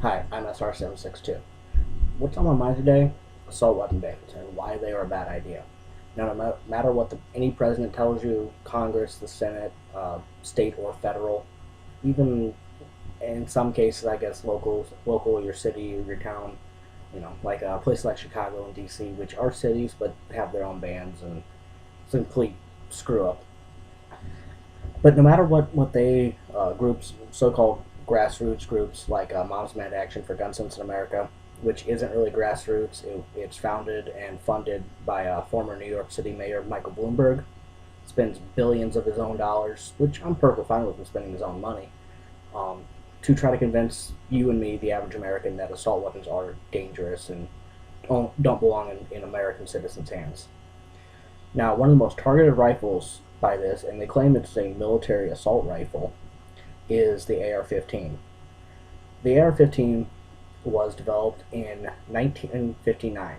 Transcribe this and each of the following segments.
Hi, I'm SR762. What's on my mind today? Assault weapon bans and why they are a bad idea. Now, no matter what any president tells you, Congress, the Senate, state or federal, even in some cases, I guess local, your city or your town, like a place like Chicago and DC, which are cities but have their own bans, and it's a complete screw up. But no matter what they groups, so-called grassroots groups like Moms Demand Action for Gun Sense in America, which isn't really grassroots. It's founded and funded by former New York City Mayor Michael Bloomberg. Spends billions of his own dollars, which I'm perfectly fine with him spending his own money, um, to try to convince you and me, the average American, that assault weapons are dangerous and don't belong in American citizens' hands. Now, one of the most targeted rifles by this, and they claim it's a military assault rifle, is the AR-15. The AR-15 was developed in 1959,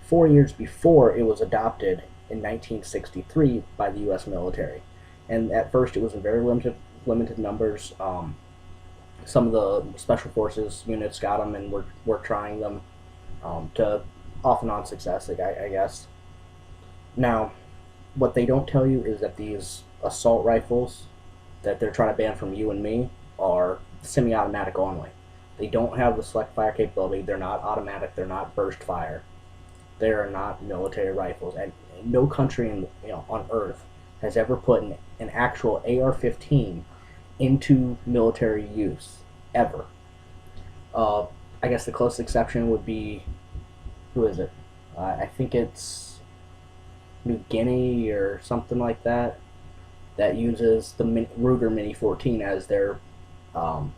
4 years before it was adopted in 1963 by the U.S. military. And at first, it was in very limited numbers. Some of the special forces units got them and were trying them to off and on success, I guess. Now, what they don't tell you is that these assault rifles that they're trying to ban from you and me are semi-automatic only. They don't have the select fire capability. They're not automatic. They're not burst fire. They are not military rifles, and no country on Earth has ever put an actual AR-15 into military use ever. Uh, I guess the closest exception would be, who is it? I think it's New Guinea or something like that. That uses the Ruger Mini 14 as their um,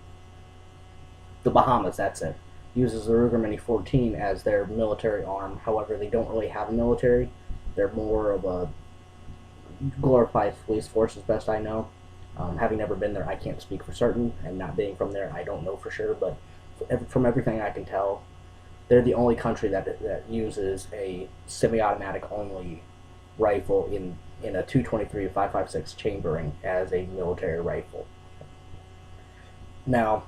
the Bahamas. That's it. Uses the Ruger Mini 14 as their military arm. However, they don't really have a military. They're more of a glorified police force, as best I know. Having never been there, I can't speak for certain, and not being from there, I don't know for sure. But from everything I can tell, they're the only country that uses a semi-automatic only rifle in a 223 5.56 chambering as a military rifle. Now,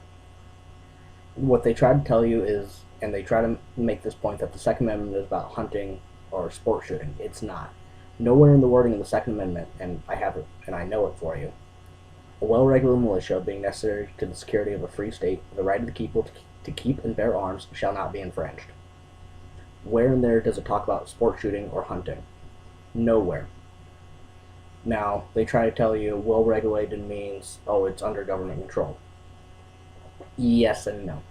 what they try to tell you is, and they try to make this point, that the Second Amendment is about hunting or sport shooting. It's not. Nowhere in the wording of the Second Amendment, and I have it, and I know it for you. A well-regulated militia, being necessary to the security of a free state, the right of the people to keep and bear arms shall not be infringed. Where in there does it talk about sport shooting or hunting? Nowhere. Now, they try to tell you well-regulated means, oh, it's under government control. Yes and no.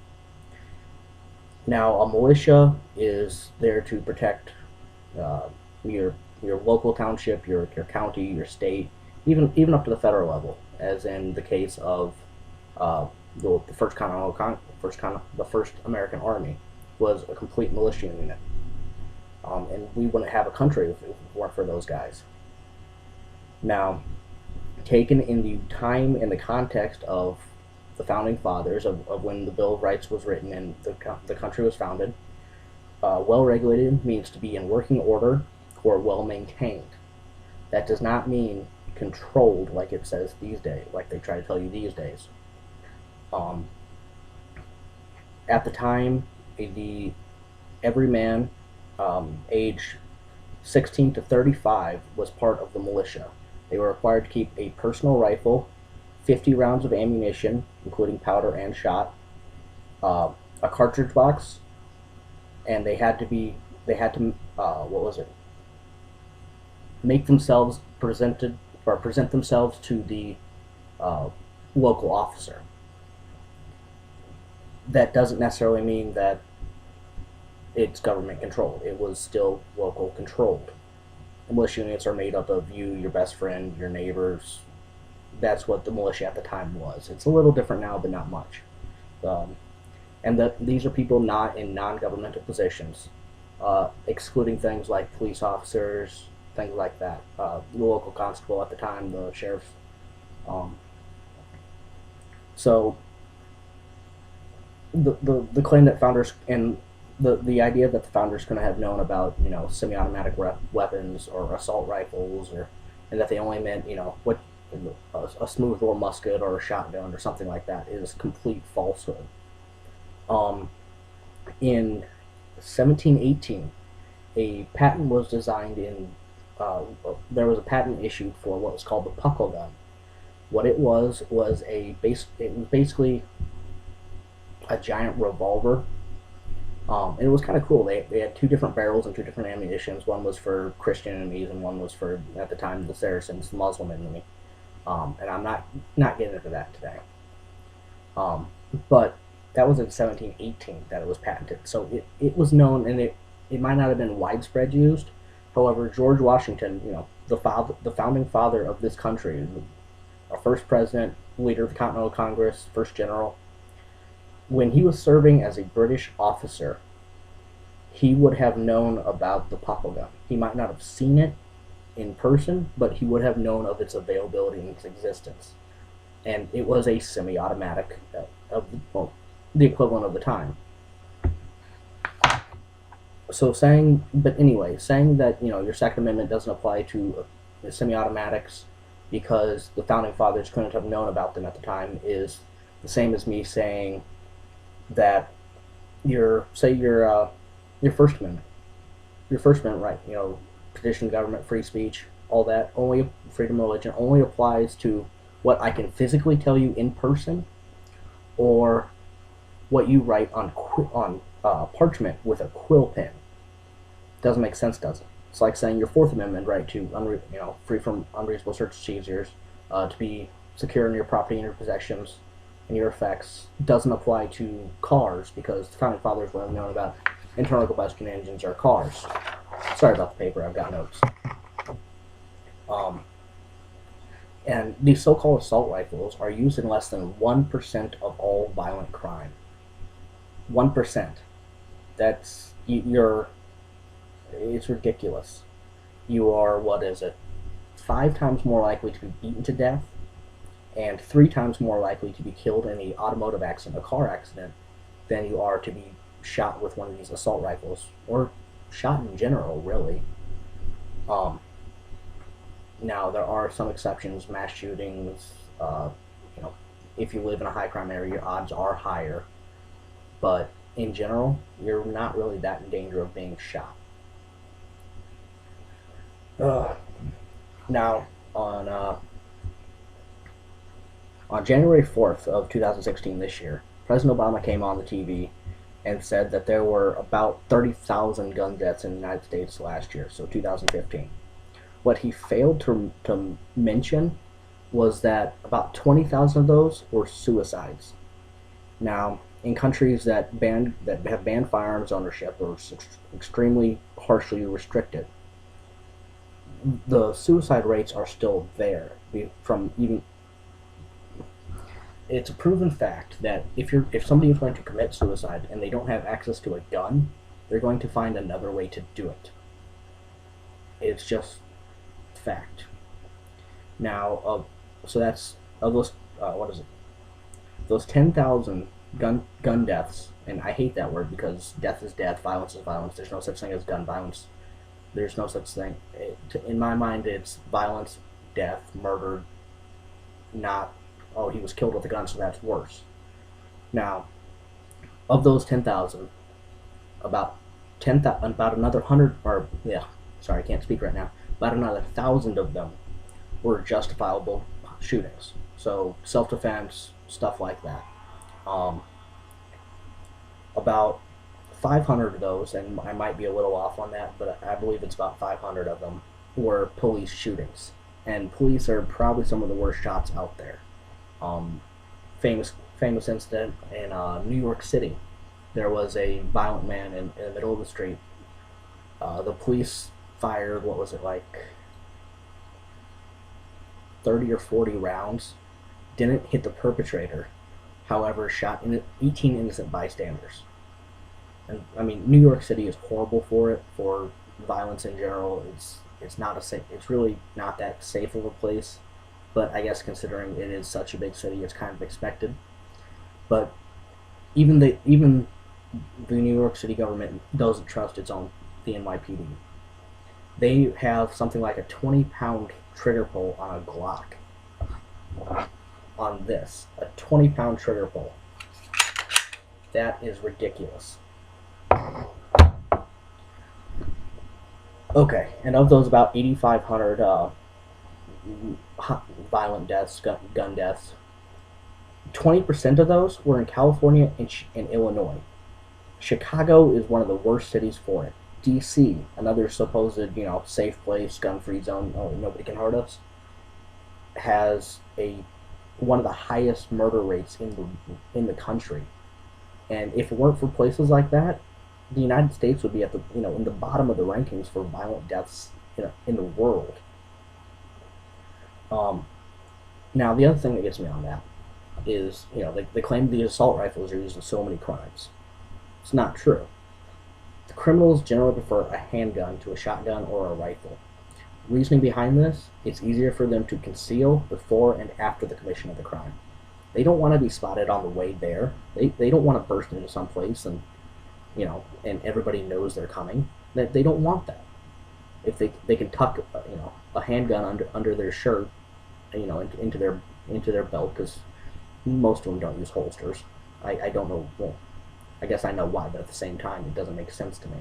Now, a militia is there to protect uh, your local township, your county, your state, even up to the federal level, as in the case of uh, the first American Army was a complete militia unit, and we wouldn't have a country if it weren't for those guys. Now, taken in the time and the context of the founding fathers of when the Bill of Rights was written and the country was founded, well regulated means to be in working order or well maintained. That does not mean controlled like it says these days, like they try to tell you these days. Um, at the time, the every man age 16 to 35 was part of the militia. They were required to keep a personal rifle, 50 rounds of ammunition, including powder and shot, a cartridge box, and they had to what was it? Make themselves present themselves to the uh, local officer. That doesn't necessarily mean that it's government controlled. It was still local controlled. Militia units are made up of you, your best friend, your neighbors. That's what the militia at the time was. It's a little different now, but not much. Um, and these are people not in non-governmental positions, excluding things like police officers, things like that. The local constable at the time, the sheriff. Um, so the claim that founders and the idea that the founders couldn't have known about semi-automatic weapons or assault rifles, or and that they only meant what a smoothbore musket or a shotgun or something like that is complete falsehood. In 1718, a patent was designed in. There was a patent issued for what was called the puckle gun. What it was a base. It was basically a giant revolver. And it was kind of cool. They had two different barrels and two different ammunitions. One was for Christian enemies, and one was for, at the time, the Saracens, the Muslim enemy. And I'm not getting into that today. But that was in 1718 that it was patented. So it was known, and it might not have been widespread used. However, George Washington, the founding father of this country, our first president, leader of the Continental Congress, first general, when he was serving as a British officer, he would have known about the puckle gun. He might not have seen it in person, but he would have known of its availability and its existence. And it was a semi-automatic the equivalent of the time. So saying that your Second Amendment doesn't apply to semi-automatics because the founding fathers couldn't have known about them at the time is the same as me saying that your First Amendment right, petition government, free speech, all that, only freedom of religion only applies to what I can physically tell you in person, or what you write on parchment with a quill pen. Doesn't make sense, does it? It's like saying your Fourth Amendment right to free from unreasonable search and seizures, to be secure in your property and your possessions and your effects, doesn't apply to cars because the founding fathers would have known about internal combustion engines or cars. Sorry about the paper, I've got notes. And these so-called assault rifles are used in less than 1% of all violent crime. 1%. It's ridiculous. You are, 5 times more likely to be beaten to death, and 3 times more likely to be killed in an automotive accident, a car accident, than you are to be shot with one of these assault rifles, or shot in general, really. Now, there are some exceptions, mass shootings, if you live in a high crime area, your odds are higher, but in general, you're not really that in danger of being shot. Now, on January 4th of 2016, this year, President Obama came on the TV and said that there were about 30,000 gun deaths in the United States last year, so 2015. What he failed to mention was that about 20,000 of those were suicides. Now, in countries that have banned firearms ownership or extremely harshly restricted, the suicide rates are still there. It's a proven fact that if somebody is going to commit suicide and they don't have access to a gun, they're going to find another way to do it. It's just fact. Now, so that's of those those 10,000 gun deaths, and I hate that word because death is death, violence is violence. There's no such thing as gun violence. There's no such thing. In my mind, it's violence, death, murder, not, oh, he was killed with a gun, so that's worse. Now, of those 10,000, about another 100, I can't speak right now, about another 1,000 of them were justifiable shootings. So, self-defense, stuff like that. About 500 of those, and I might be a little off on that, but I believe it's about 500 of them, were police shootings. And police are probably some of the worst shots out there. Famous incident in New York City. There was a violent man in the middle of the street. The police fired, 30 or 40 rounds. Didn't hit the perpetrator. However, shot 18 innocent bystanders. And I mean, New York City is horrible for violence in general. It's really not that safe of a place. But I guess considering it is such a big city, it's kind of expected. But even the New York City government doesn't trust the NYPD. They have something like a 20-pound trigger pull on a Glock. On this, a 20-pound trigger pull. That is ridiculous. Okay, and of those about 8,500 violent deaths, gun deaths, 20% of those were in California and Illinois. Chicago is one of the worst cities for it. D.C., another supposed, safe place, gun-free zone, oh, nobody can hurt us, has one of the highest murder rates in the country. And if it weren't for places like that, the United States would be at the in the bottom of the rankings for violent deaths in the world. Um, Now the other thing that gets me on that is they claim the assault rifles are used in so many crimes. It's not true. The criminals generally prefer a handgun to a shotgun or a rifle. Reasoning behind this, it's easier for them to conceal before and after the commission of the crime. They don't want to be spotted on the way there. They don't want to burst into some place and everybody knows they're coming. They don't want that. If they can tuck a handgun under their shirt, into their belt, because most of them don't use holsters. I don't know. Well, I guess I know why, but at the same time, it doesn't make sense to me.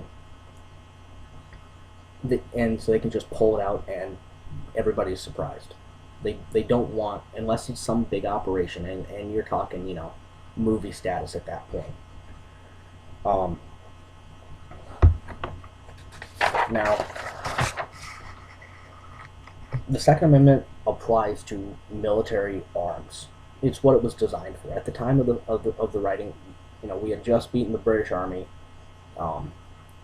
And so they can just pull it out, and everybody's surprised. They don't want, unless it's some big operation, and you're talking movie status at that point. Now, the Second Amendment applies to military arms. It's what it was designed for. At the time of the writing, we had just beaten the British Army,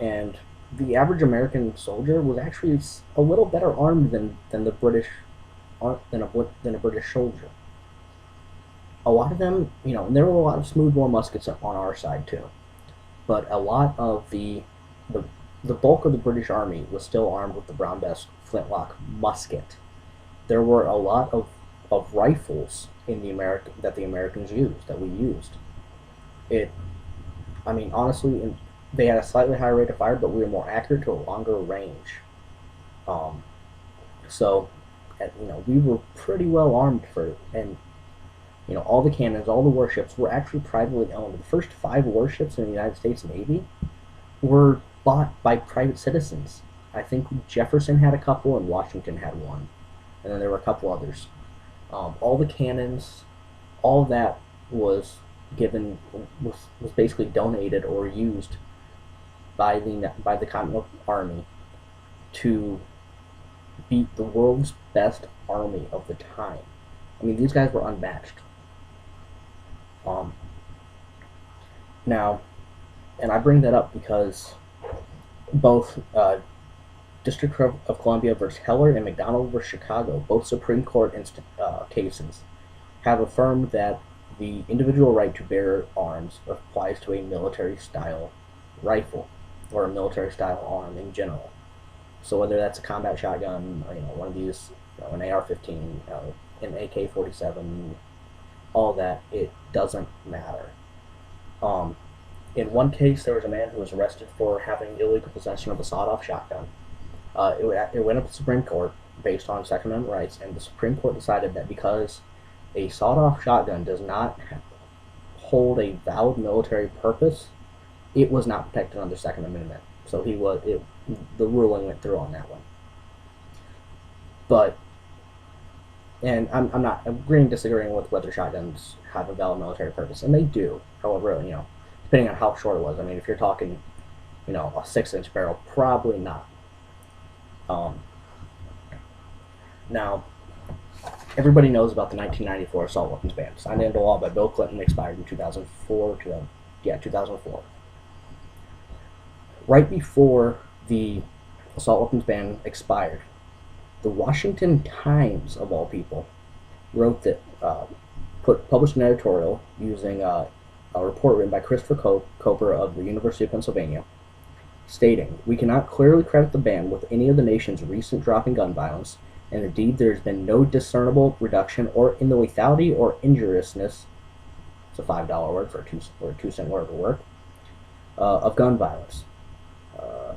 and the average American soldier was actually a little better armed than a British soldier. A lot of them, and there were a lot of smoothbore muskets on our side too, but a lot of the bulk of the British Army was still armed with the Brown Bess flintlock musket. There were a lot of rifles in the Americans used, that we used. Honestly, they had a slightly higher rate of fire, but we were more accurate to a longer range. So, we were pretty well armed and all the cannons, all the warships were actually privately owned. The first 5 warships in the United States Navy were bought by private citizens. I think Jefferson had a couple and Washington had one, and then there were a couple others. All the cannons, all of that was basically donated or used by the Continental Army to beat the world's best army of the time. These guys were unmatched. Now, and I bring that up because both District of Columbia versus Heller and McDonald versus Chicago, both Supreme Court cases, have affirmed that the individual right to bear arms applies to a military-style rifle or a military-style arm in general. So whether that's a combat shotgun, one of these, an AR-15, an AK-47, all that, it doesn't matter. In one case, there was a man who was arrested for having illegal possession of a sawed-off shotgun. It went up to the Supreme Court based on Second Amendment rights, and the Supreme Court decided that because a sawed-off shotgun does not hold a valid military purpose, it was not protected under Second Amendment. So the ruling went through on that one. But, and I'm not agreeing, disagreeing with whether shotguns have a valid military purpose, and they do. However, depending on how short it was. If you're talking, a 6-inch barrel, probably not. Now, everybody knows about the 1994 assault weapons ban, signed into law by Bill Clinton, expired in 2004. 2004. Right before the assault weapons ban expired, the Washington Times, of all people, wrote that published an editorial using a report written by Christopher Coper of the University of Pennsylvania, stating, "We cannot clearly credit the ban with any of the nation's recent drop in gun violence, and indeed there has been no discernible reduction or in the lethality or injuriousness," it's a $5 word for a 2-cent word of work, "of gun violence.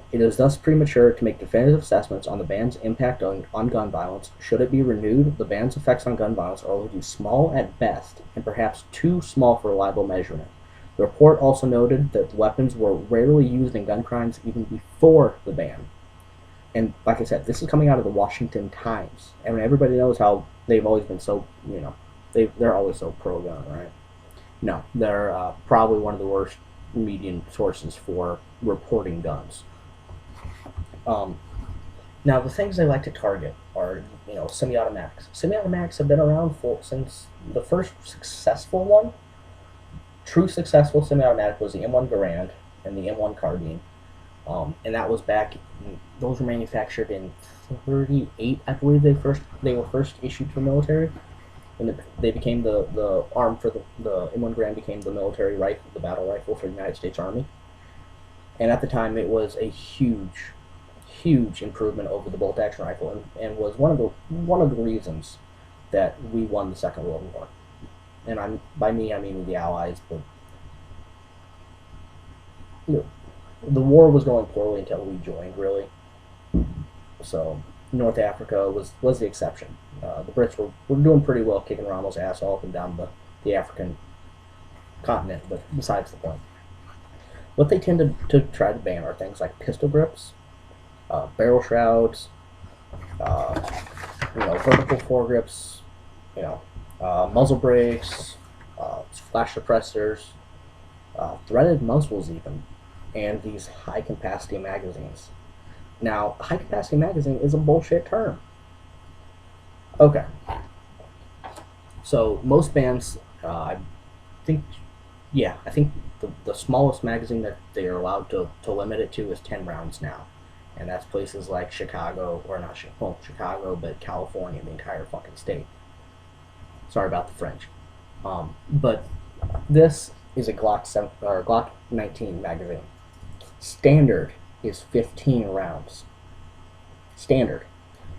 It is thus premature to make definitive assessments on the ban's impact on gun violence. Should it be renewed, the ban's effects on gun violence are only too small at best, and perhaps too small for reliable measurement. The report also noted that weapons were rarely used in gun crimes even before the ban. And like I said, this is coming out of the Washington Times. I mean, everybody knows how they've always been so, they're always so pro-gun, right? No, they're probably one of the worst media sources for reporting guns. Now, the things they like to target are, semi-automatics. Semi-automatics have been around since the first successful one. True successful semi-automatic was the M1 Garand and the M1 Carbine, and that was those were manufactured in '38, I believe. They were first issued to the military, and they became the arm for the M1 Garand became the military rifle, the battle rifle for the United States Army. And at the time, it was a huge improvement over the bolt action rifle, and was one of the reasons that we won the Second World War. And by me I mean the Allies, but the war was going poorly until we joined, really. So North Africa was the exception. The Brits were doing pretty well, kicking Rommel's ass all up and down the African continent, but besides the point. What they tend to try to ban are things like pistol grips, barrel shrouds, vertical foregrips, muzzle brakes, flash suppressors, threaded muzzles even, and these high capacity magazines. Now, high capacity magazine is a bullshit term. Okay. So most bands, I think the smallest magazine that they are allowed to limit it to is 10 rounds now. And that's places like Chicago, or not Chicago, but California, the entire fucking state. Sorry about the French. But this is a Glock 19 magazine. Standard is 15 rounds. Standard.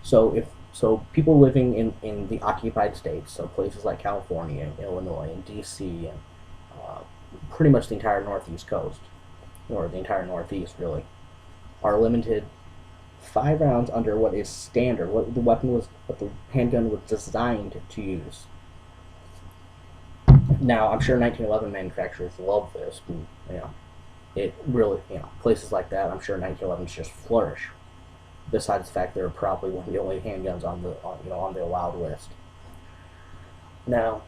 So people living in the occupied states, so places like California, and Illinois, and DC, and pretty much the entire Northeast coast, or the entire Northeast really, are limited 5 rounds under what is standard, what the handgun was designed to use. Now, I'm sure 1911 manufacturers love this, and, it really, places like that, I'm sure 1911s just flourish. Besides the fact they're probably one of the only handguns on the allowed list. Now,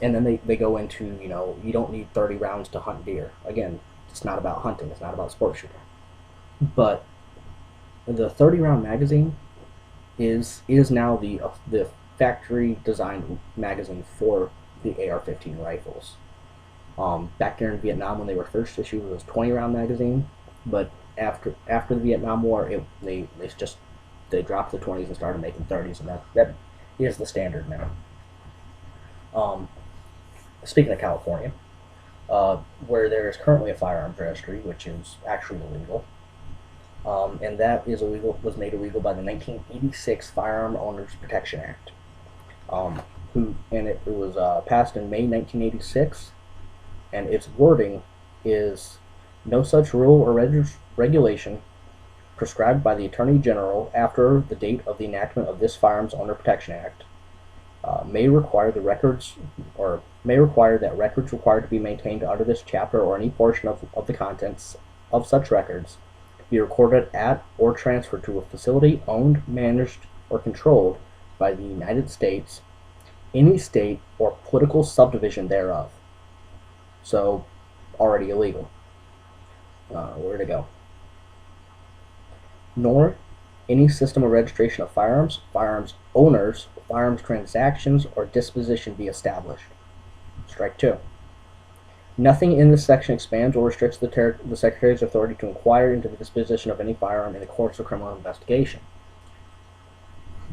and then they go into, you don't need 30 rounds to hunt deer. Again, it's not about hunting, it's not about sport shooting. But the 30-round magazine is now the factory designed magazine for the AR-15 rifles. Back there in Vietnam, when they were first issued, it was 20-round magazine, but after the Vietnam War, they dropped the 20s and started making 30s, and that is the standard now. Speaking of California, where there is currently a firearms registry, which is actually illegal, and that was made illegal by the 1986 Firearm Owners Protection Act, it was passed in May 1986, and its wording is: no such rule or regulation prescribed by the Attorney General after the date of the enactment of this Firearms Owner Protection Act may require that records required to be maintained under this chapter or any portion of the contents of such records be recorded at or transferred to a facility owned, managed, or controlled by the United States, any state, or political subdivision thereof. So, already illegal. Where to go? Nor any system of registration of firearms, firearms owners, firearms transactions, or disposition be established. Strike 2. Nothing in this section expands or restricts the Secretary's authority to inquire into the disposition of any firearm in the course of criminal investigation.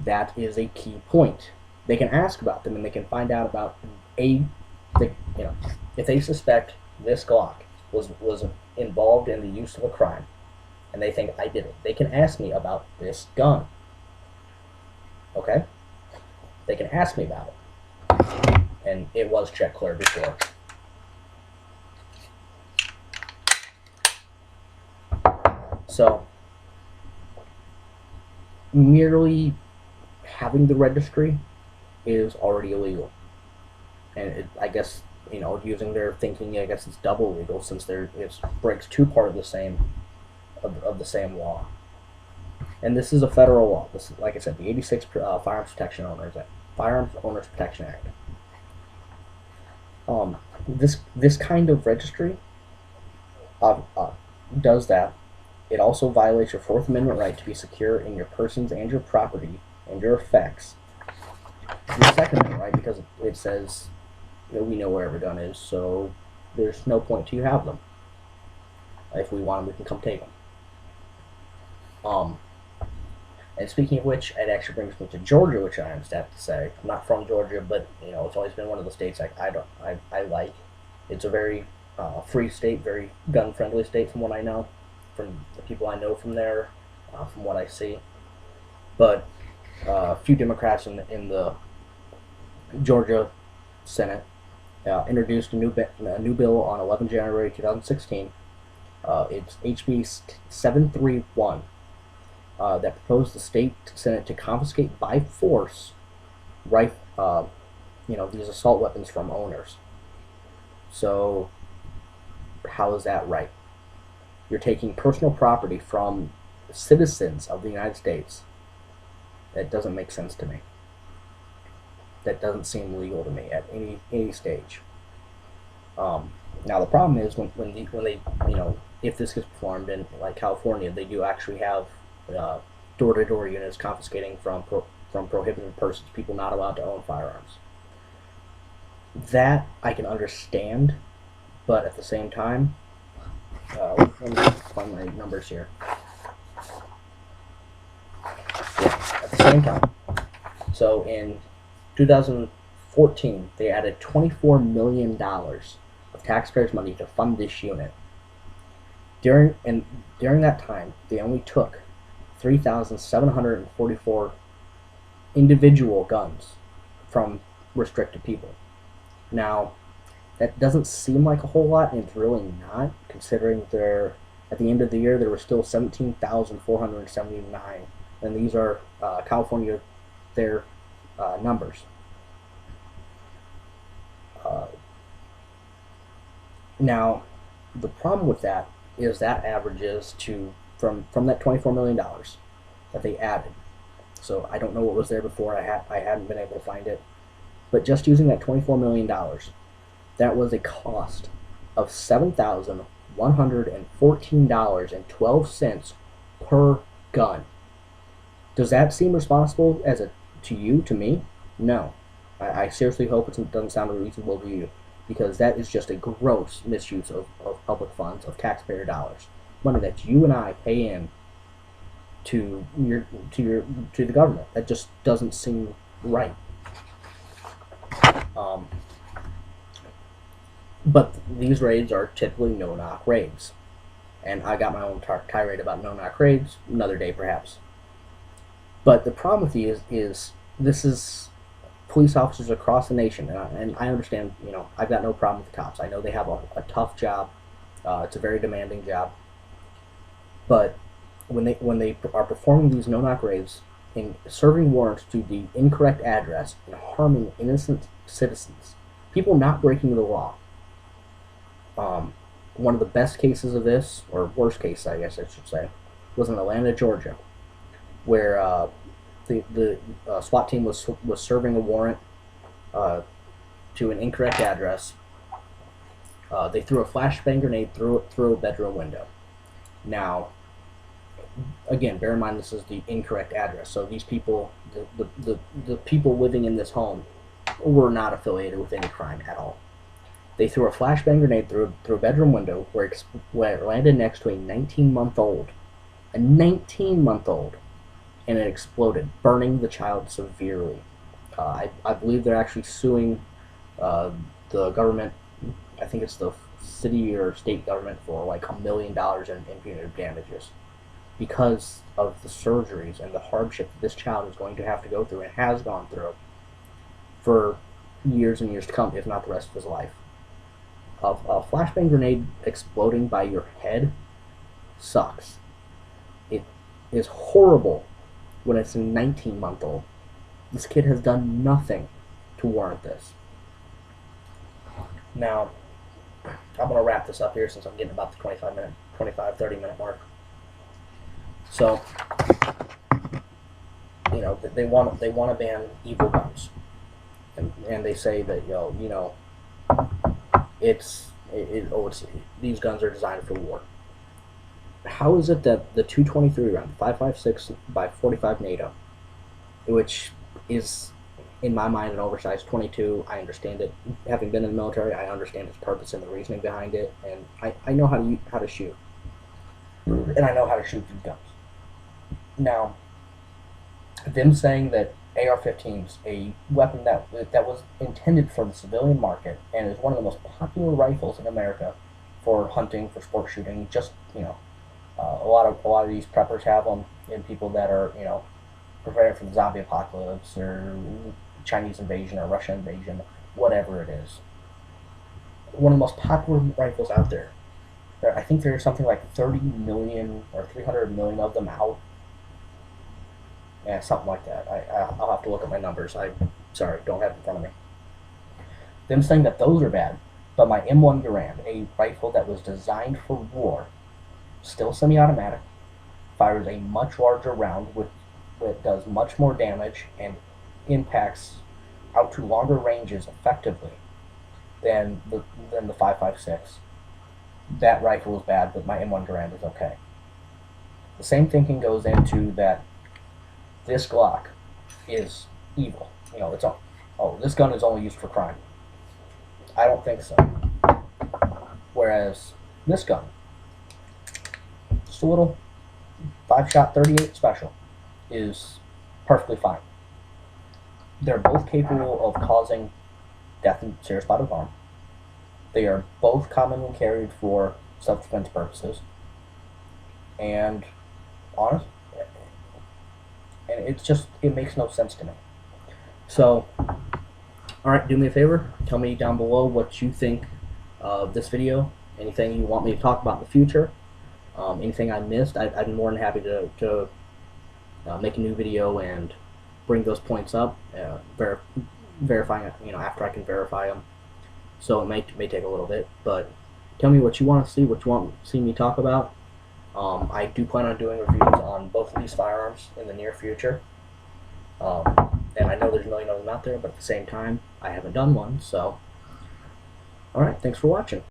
That is a key point. They can ask about them, and they can find out about if they suspect this Glock was involved in the use of a crime, and they think I did it, they can ask me about this gun. Okay? They can ask me about it. And it was check cleared before. So, merely having the registry is already illegal. And I guess using their thinking, I guess it's double legal since it breaks two part of the same of the same law. And this is a federal law. This is, like I said, the '86 Firearms Owners Protection Act. This kind of registry does that. It also violates your Fourth Amendment right to be secure in your persons and your property and your effects. Your Second Amendment right, because it says we know where every gun is, so there's no point to you have them. If we want them, we can come take them. And speaking of which, it actually brings me to Georgia, which I have to say. I'm not from Georgia, but it's always been one of the states I like. It's a very free state, very gun-friendly state from what I know, from the people I know from there, from what I see. But a few Democrats in the Georgia Senate introduced a new bill on 11 January 2016. It's HB 731. That proposed the state senate to confiscate by force these assault weapons from owners. So, how is that right? You're taking personal property from citizens of the United States. That doesn't make sense to me. That doesn't seem legal to me at any stage. Now the problem is when they if this gets performed in like California, they do actually have door-to-door units confiscating from prohibited persons, people not allowed to own firearms. That I can understand, but at the same time, let me find my numbers here. Yeah, at the same time. So in 2014, they added $24 million of taxpayers' money to fund this unit. During that time, they only took 3,744 individual guns from restricted people. Now, that doesn't seem like a whole lot, and it's really not, considering at the end of the year there were still 17,479, and these are California, their numbers. Now, the problem with that is that averages from that $24 million that they added. So I don't know what was there before. I hadn't been able to find it. But just using that $24 million, that was a cost of $7,114.12 per gun. Does that seem responsible to me? No. I seriously hope it doesn't sound reasonable to you, because that is just a gross misuse of public funds, of taxpayer dollars, money that you and I pay in to the government. That just doesn't seem right. But these raids are typically no-knock raids, and I got my own tirade about no-knock raids another day perhaps. But the problem with these is this is police officers across the nation, and I understand. I've got no problem with the cops. I know they have a tough job. It's a very demanding job. But when they are performing these no-knock raids and serving warrants to the incorrect address and harming innocent citizens, people not breaking the law. One of the best cases of this, or worst case, I guess I should say, was in Atlanta, Georgia, where the SWAT team was serving a warrant to an incorrect address. They threw a flashbang grenade through a bedroom window. Now, again, bear in mind this is the incorrect address. So these people, the people living in this home, were not affiliated with any crime at all. They threw a flashbang grenade through a bedroom window where it landed next to a 19-month-old. A 19-month-old. And it exploded, burning the child severely. I believe they're actually suing the government. I think it's the city or state government for like $1 million in punitive damages because of the surgeries and the hardship that this child is going to have to go through and has gone through for years and years to come, if not the rest of his life. A flashbang grenade exploding by your head sucks. It is horrible when it's a 19-month-old. This kid has done nothing to warrant this. Now, I'm going to wrap this up here since I'm getting about the 30 minute mark. So, they want to ban evil guns, and they say that it's these guns are designed for war. How is it that the 223 round, 5.56 by 45 NATO, which is in my mind an oversized 22, I understand it. Having been in the military, I understand its purpose and the reasoning behind it, and I know how to shoot, and I know how to shoot these guns. Now, them saying that AR-15s, a weapon that was intended for the civilian market and is one of the most popular rifles in America for hunting, for sport shooting, just a lot of these preppers have them, and people that are preparing for the zombie apocalypse or Chinese invasion or Russian invasion, whatever it is. One of the most popular rifles out there. I think there's something like 30 million or 300 million of them out. Yeah, something like that. I'll have to look at my numbers. Sorry, don't have it in front of me. Them saying that those are bad, but my M1 Garand, a rifle that was designed for war, still semi-automatic, fires a much larger round that does much more damage and impacts out to longer ranges effectively than the 5.56. That rifle is bad, but my M1 Garand is okay. The same thinking goes into that this Glock is evil. This gun is only used for crime. I don't think so. Whereas this gun, just a little 5-shot 38 special, is perfectly fine. They're both capable of causing death and serious bodily harm. They are both commonly carried for self-defense purposes. And honest, and it makes no sense to me. So, alright, do me a favor, tell me down below what you think of this video, anything you want me to talk about in the future, anything I missed. I'd be more than happy to make a new video and bring those points up, verifying it, after I can verify them. So it may take a little bit, but tell me what you want to see, what you want to see me talk about. I do plan on doing reviews on both of these firearms in the near future. And I know there's a million of them out there, but at the same time, I haven't done one, so. Alright, thanks for watching.